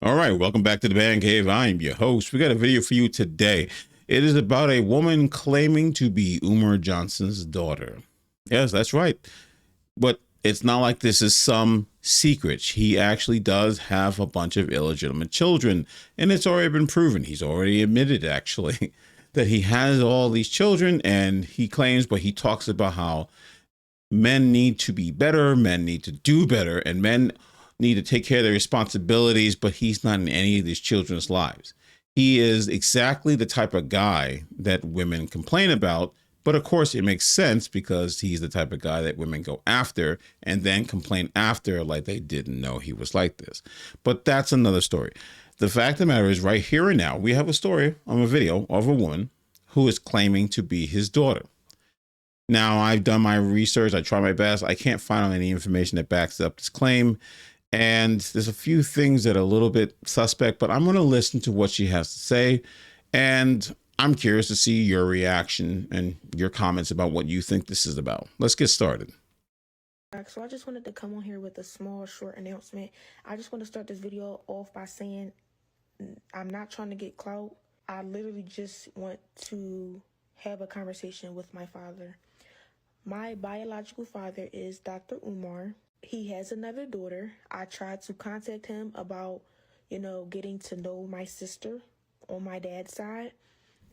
All right, welcome back to the Man Cave. I'm your host. We got a video for you today. It is about a woman claiming to be Umar Johnson's daughter. Yes, that's right. But it's not like this is some secret. He actually does have a bunch of illegitimate children, and it's already been proven. He's already admitted, actually, that he has all these children, and he claims, but he talks about how men need to be better, men need to do better, and men need to take care of their responsibilities, but he's not in any of these children's lives. He is exactly the type of guy that women complain about, but of course it makes sense because he's the type of guy that women go after and then complain after like they didn't know he was like this. But that's another story. The fact of the matter is, right here and now, we have a story on a video of a woman who is claiming to be his daughter. Now, I've done my research. I try my best. I can't find any information that backs up this claim. And there's a few things that are a little bit suspect, but I'm going to listen to what she has to say. And I'm curious to see your reaction and your comments about what you think this is about. Let's get started. So I just wanted to come on here with a small, short announcement. I just want to start this video off by saying I'm not trying to get clout. I literally just want to have a conversation with my father. My biological father is Dr. Umar. He has another daughter. I tried to contact him about, getting to know my sister on my dad's side.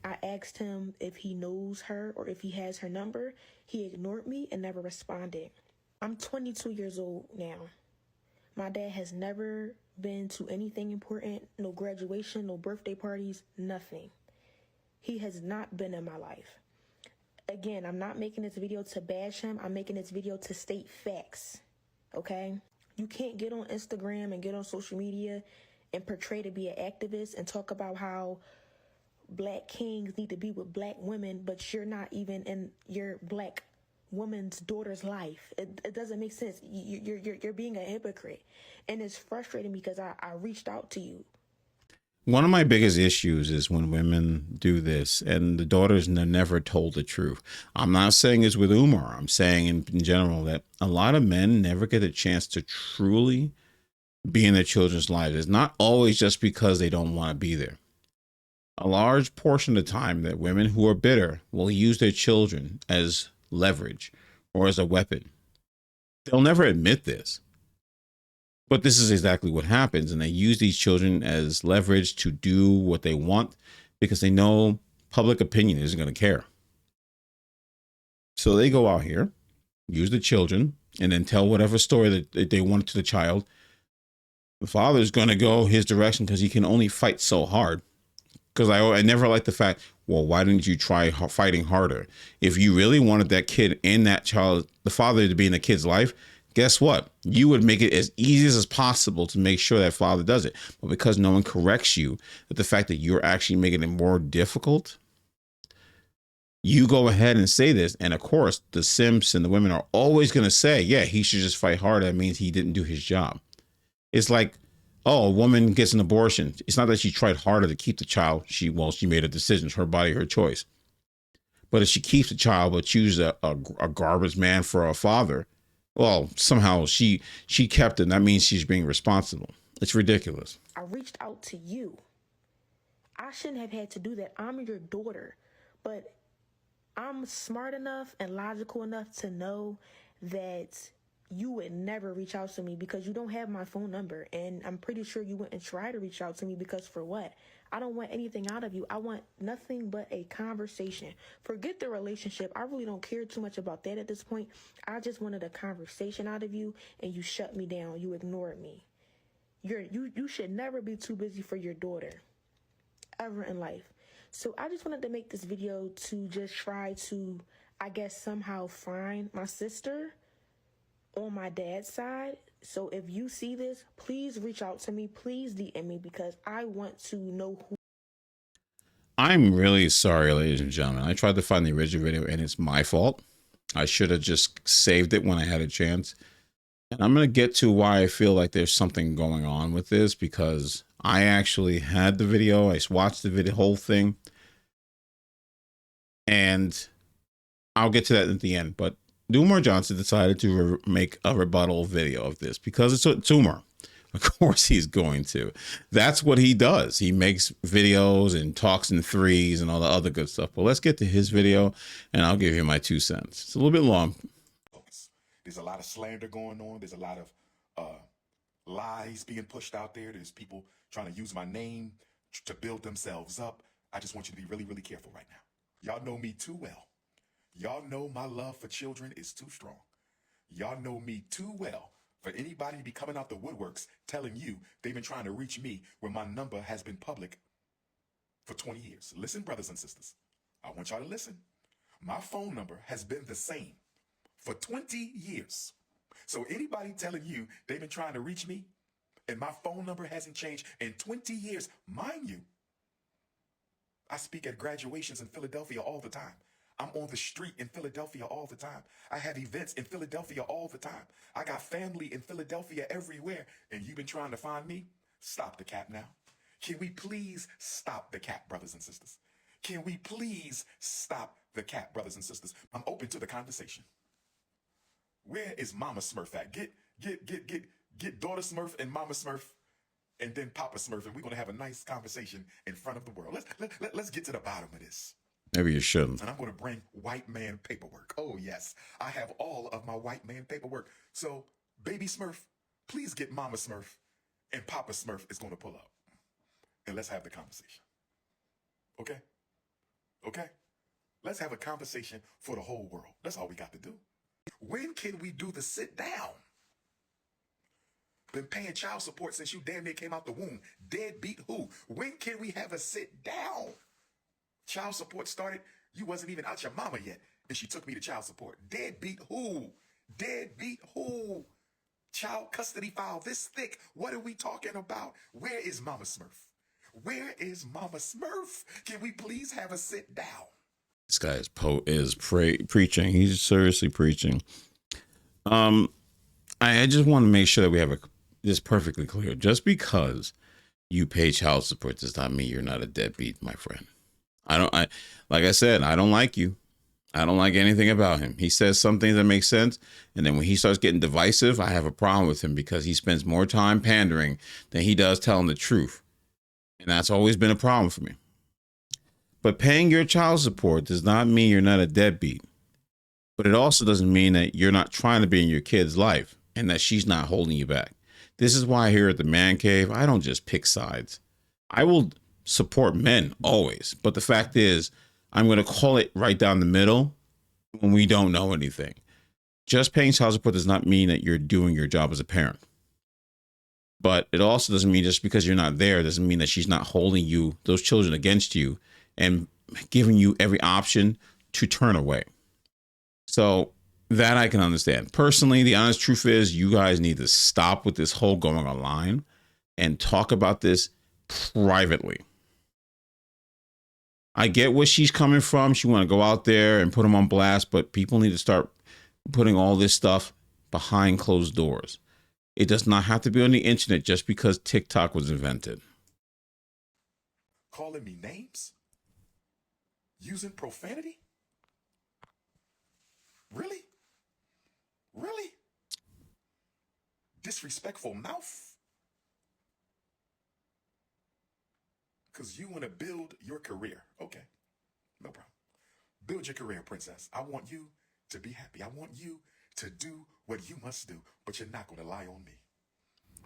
I asked him if he knows her or if he has her number. He ignored me and never responded. I'm 22 years old now. My dad has never been to anything important, no graduation, no birthday parties, nothing. He has not been in my life. Again, I'm not making this video to bash him. I'm making this video to state facts, okay? You can't get on Instagram and get on social media and portray to be an activist and talk about how black kings need to be with black women, but you're not even in your black woman's daughter's life. It doesn't make sense. You're being a hypocrite, and it's frustrating because I reached out to you. One of my biggest issues is when women do this and the daughters are never told the truth. I'm not saying it's with Umar. I'm saying in general that a lot of men never get a chance to truly be in their children's lives. It's not always just because they don't want to be there. A large portion of the time that women who are bitter will use their children as leverage or as a weapon. They'll never admit this. But this is exactly what happens. And they use these children as leverage to do what they want because they know public opinion isn't going to care. So they go out here, use the children, and then tell whatever story that they want to the child. The father's going to go his direction because he can only fight so hard. Because I never liked the fact, well, why didn't you try fighting harder? If you really wanted that kid in that child, the father to be in the kid's life, guess what? You would make it as easy as possible to make sure that father does it. But because no one corrects you, that the fact that you're actually making it more difficult, you go ahead and say this. And of course, the simps and the women are always going to say, yeah, he should just fight harder. That means he didn't do his job. It's like, oh, a woman gets an abortion. It's not that she tried harder to keep the child. She made a decision. It's her body, her choice. But if she keeps the child but chooses a garbage man for a father, well, somehow she kept it. And that means she's being responsible. It's ridiculous. I reached out to you. I shouldn't have had to do that. I'm your daughter. But I'm smart enough and logical enough to know that you would never reach out to me because you don't have my phone number. And I'm pretty sure you wouldn't try to reach out to me because for what? I don't want anything out of you. I want nothing but a conversation. Forget the relationship. I really don't care too much about that at this point. I just wanted a conversation out of you and you shut me down. You ignored me. You should never be too busy for your daughter ever in life. So I just wanted to make this video to just try to, I guess, somehow find my sister on my dad's side. So if you see this, please reach out to me. Please DM me because I want to know who. I'm really sorry, ladies and gentlemen. I tried to find the original video and it's my fault. I should have just saved it when I had a chance. And I'm going to get to why I feel like there's something going on with this because I actually had the video. I watched the video, whole thing. And I'll get to that at the end. But Umar Johnson decided to make a rebuttal video of this because it's Umar. Of course he's going to. That's what he does. He makes videos and talks in threes and all the other good stuff. But let's get to his video and I'll give you my 2 cents. It's a little bit long. There's a lot of slander going on. There's a lot of lies being pushed out there. There's people trying to use my name to build themselves up. I just want you to be really, really careful right now. Y'all know me too well. Y'all know my love for children is too strong. Y'all know me too well for anybody to be coming out the woodworks telling you they've been trying to reach me when my number has been public for 20 years. Listen, brothers and sisters, I want y'all to listen. My phone number has been the same for 20 years. So anybody telling you they've been trying to reach me and my phone number hasn't changed in 20 years, mind you, I speak at graduations in Philadelphia all the time. I'm on the street in Philadelphia all the time. I have events in Philadelphia all the time. I got family in Philadelphia everywhere. And you've been trying to find me? Stop the cap now. Can we please stop the cap, brothers and sisters? Can we please stop the cap, brothers and sisters? I'm open to the conversation. Where is Mama Smurf at? Get Daughter Smurf and Mama Smurf and then Papa Smurf, and we're going to have a nice conversation in front of the world. Let's get to the bottom of this. Maybe you shouldn't. And I'm going to bring white man paperwork. Oh, yes. I have all of my white man paperwork. So, baby Smurf, please get Mama Smurf, and Papa Smurf is going to pull up. And let's have the conversation. Okay? Okay? Let's have a conversation for the whole world. That's all we got to do. When can we do the sit down? Been paying child support since you damn near came out the womb. Deadbeat who? When can we have a sit down? Child support started, you wasn't even out your mama yet, and she took me to child support. Deadbeat who? Deadbeat who? Child custody file this thick. What are we talking about? Where is Mama Smurf? Where is Mama Smurf? Can we please have a sit down? This guy is preaching. He's seriously preaching. I just want to make sure that we have this perfectly clear. Just because you pay child support does not mean you're not a deadbeat, my friend. Like I said, I don't like you. I don't like anything about him. He says some things that make sense. And then when he starts getting divisive, I have a problem with him because he spends more time pandering than he does telling the truth. And that's always been a problem for me. But paying your child support does not mean you're not a deadbeat. But it also doesn't mean that you're not trying to be in your kid's life and that she's not holding you back. This is why here at the Man Cave, I don't just pick sides. I will support men always. But the fact is, I'm going to call it right down the middle when we don't know anything. Just paying child support does not mean that you're doing your job as a parent. But it also doesn't mean just because you're not there, doesn't mean that she's not holding you, those children against you and giving you every option to turn away. So that I can understand. Personally, the honest truth is you guys need to stop with this whole going online and talk about this privately. I get where she's coming from. She want to go out there and put them on blast, but people need to start putting all this stuff behind closed doors. It does not have to be on the internet just because TikTok was invented. Calling me names? Using profanity? Really? Really? Disrespectful mouth? Because you want to build your career. Okay, no problem. Build your career, princess. I want you to be happy. I want you to do what you must do, but you're not going to lie on me.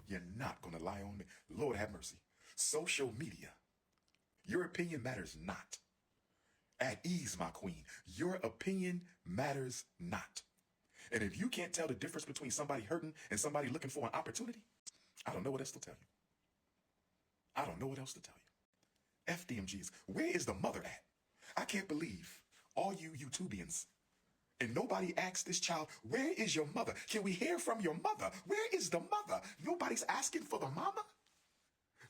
You're not going to lie on me. Lord have mercy. Social media. Your opinion matters not. At ease, my queen. Your opinion matters not. And if you can't tell the difference between somebody hurting and somebody looking for an opportunity, I don't know what else to tell you. I don't know what else to tell you. FDMGs, where is the mother at? I can't believe all you YouTubians and nobody asked this child, where is your mother? Can we hear from your mother? Where is the mother? Nobody's asking for the mama.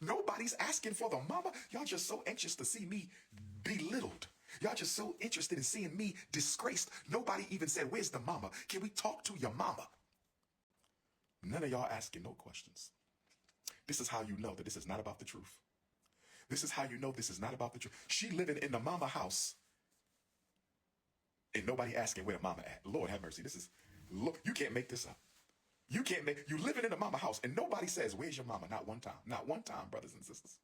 Nobody's asking for the mama. Y'all just so anxious to see me belittled. Y'all just so interested in seeing me disgraced. Nobody even said, where's the mama? Can we talk to your mama? None of y'all asking no questions. This is how you know that this is not about the truth. This is how you know this is not about the truth. She living in the mama house and nobody asking where the mama at. Lord have mercy. Look, you can't make this up. You can't make, you living in a mama house and nobody says, where's your mama? Not one time. Not one time, brothers and sisters.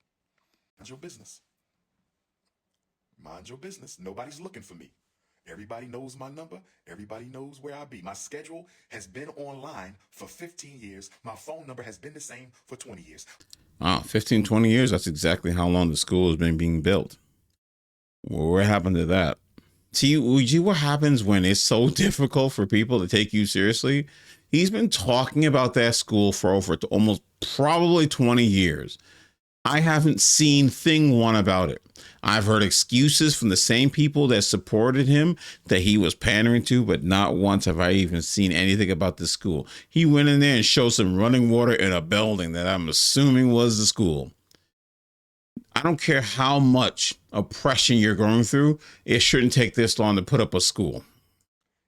Mind your business. Mind your business. Nobody's looking for me. Everybody knows my number. Everybody knows where I be. My schedule has been online for 15 years. My phone number has been the same for 20 years. Wow, 15, 20 years. That's exactly how long the school has been being built. Well, what happened to that? See, what happens when it's so difficult for people to take you seriously? He's been talking about that school for over almost probably 20 years. I haven't seen thing one about it. I've heard excuses from the same people that supported him that he was pandering to, but not once have I even seen anything about the school. He went in there and showed some running water in a building that I'm assuming was the school. I don't care how much oppression you're going through. It shouldn't take this long to put up a school.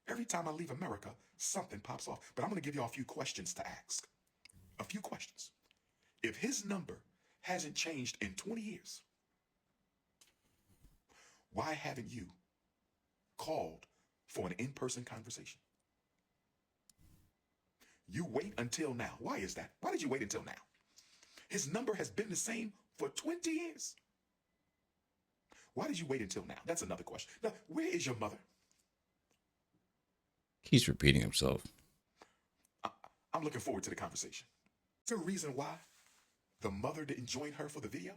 Every time I leave America, something pops off. But I'm going to give y'all a few questions to ask. A few questions. If his number hasn't changed in 20 years, why haven't you called for an in-person conversation? You wait until now. Why is that? Why did you wait until now? His number has been the same for 20 years. Why did you wait until now? That's another question. Now, where is your mother? He's repeating himself. I'm looking forward to the conversation. Is there a reason why the mother didn't join her for the video?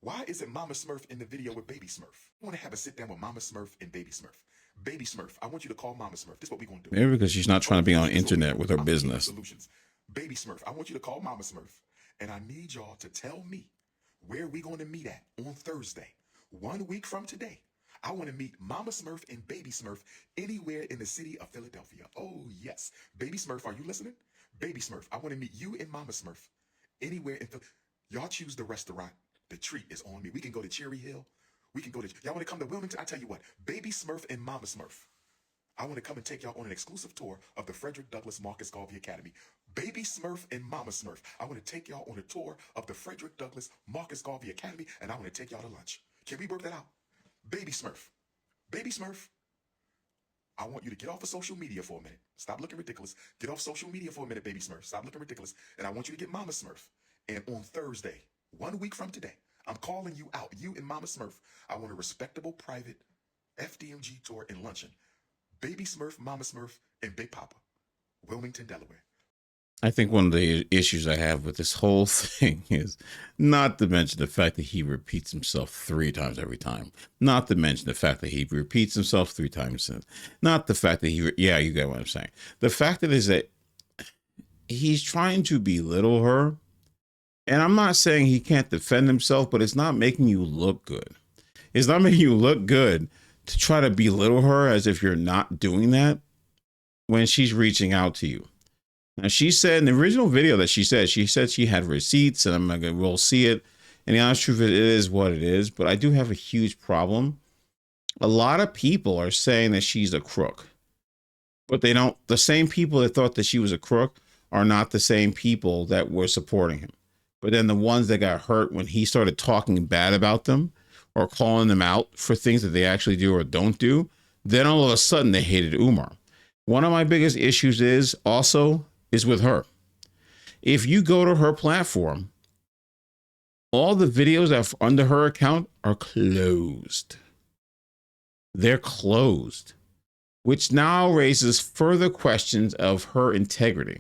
Why isn't Mama Smurf in the video with Baby Smurf? I want to have a sit down with Mama Smurf and Baby Smurf. Baby Smurf, I want you to call Mama Smurf. This is what we're going to do. Maybe because she's not trying to be on internet with her business. Solutions. Baby Smurf, I want you to call Mama Smurf. And I need y'all to tell me where we're going to meet at on Thursday, 1 week from today. I want to meet Mama Smurf and Baby Smurf anywhere in the city of Philadelphia. Oh, yes. Baby Smurf, are you listening? Baby Smurf, I want to meet you and Mama Smurf anywhere in Philadelphia. Y'all choose the restaurant. The treat is on me. We can go to Cherry Hill. We can go to, y'all want to come to Wilmington? I tell you what, Baby Smurf and Mama Smurf. I want to come and take y'all on an exclusive tour of the Frederick Douglass Marcus Garvey Academy. Baby Smurf and Mama Smurf. I want to take y'all on a tour of the Frederick Douglass Marcus Garvey Academy, and I want to take y'all to lunch. Can we work that out? Baby Smurf. Baby Smurf. I want you to get off of social media for a minute. Stop looking ridiculous. Get off social media for a minute, Baby Smurf. Stop looking ridiculous. And I want you to get Mama Smurf. And on Thursday, 1 week from today, I'm calling you out, you and Mama Smurf. I want a respectable private FDMG tour and luncheon. Baby Smurf, Mama Smurf, and Big Papa, Wilmington, Delaware. I think one of the issues I have with this whole thing is not to mention the fact that he repeats himself 3 times every time. Not to mention the fact that he repeats himself 3 times. Not the fact that yeah, you get what I'm saying. The fact that is that he's trying to belittle her. And I'm not saying he can't defend himself, but it's not making you look good. It's not making you look good to try to belittle her as if you're not doing that when she's reaching out to you. Now, she said in the original video that she said she had receipts, and we'll see it. And the honest truth, it is what it is. But I do have a huge problem. A lot of people are saying that she's a crook, but they don't. The same people that thought that she was a crook are not the same people that were supporting him. But then the ones that got hurt when he started talking bad about them or calling them out for things that they actually do or don't do, then all of a sudden they hated Umar. One of my biggest issues is with her. If you go to her platform, all the videos that are under her account are closed. They're closed, which now raises further questions of her integrity.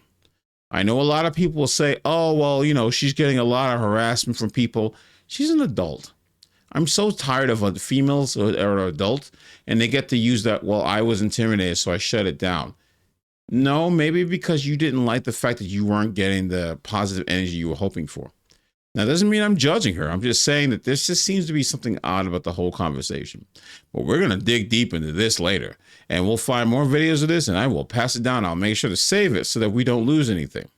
I know a lot of people will say, oh, well, you know, she's getting a lot of harassment from people. She's an adult. I'm so tired of females or adults, and they get to use that, well, I was intimidated, so I shut it down. No, maybe because you didn't like the fact that you weren't getting the positive energy you were hoping for. Now, that doesn't mean I'm judging her. I'm just saying that this just seems to be something odd about the whole conversation. But we're going to dig deep into this later, and we'll find more videos of this, and I will pass it down. I'll make sure to save it so that we don't lose anything.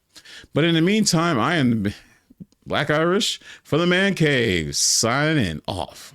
But in the meantime, I am Black Irish for the Man Cave, signing off.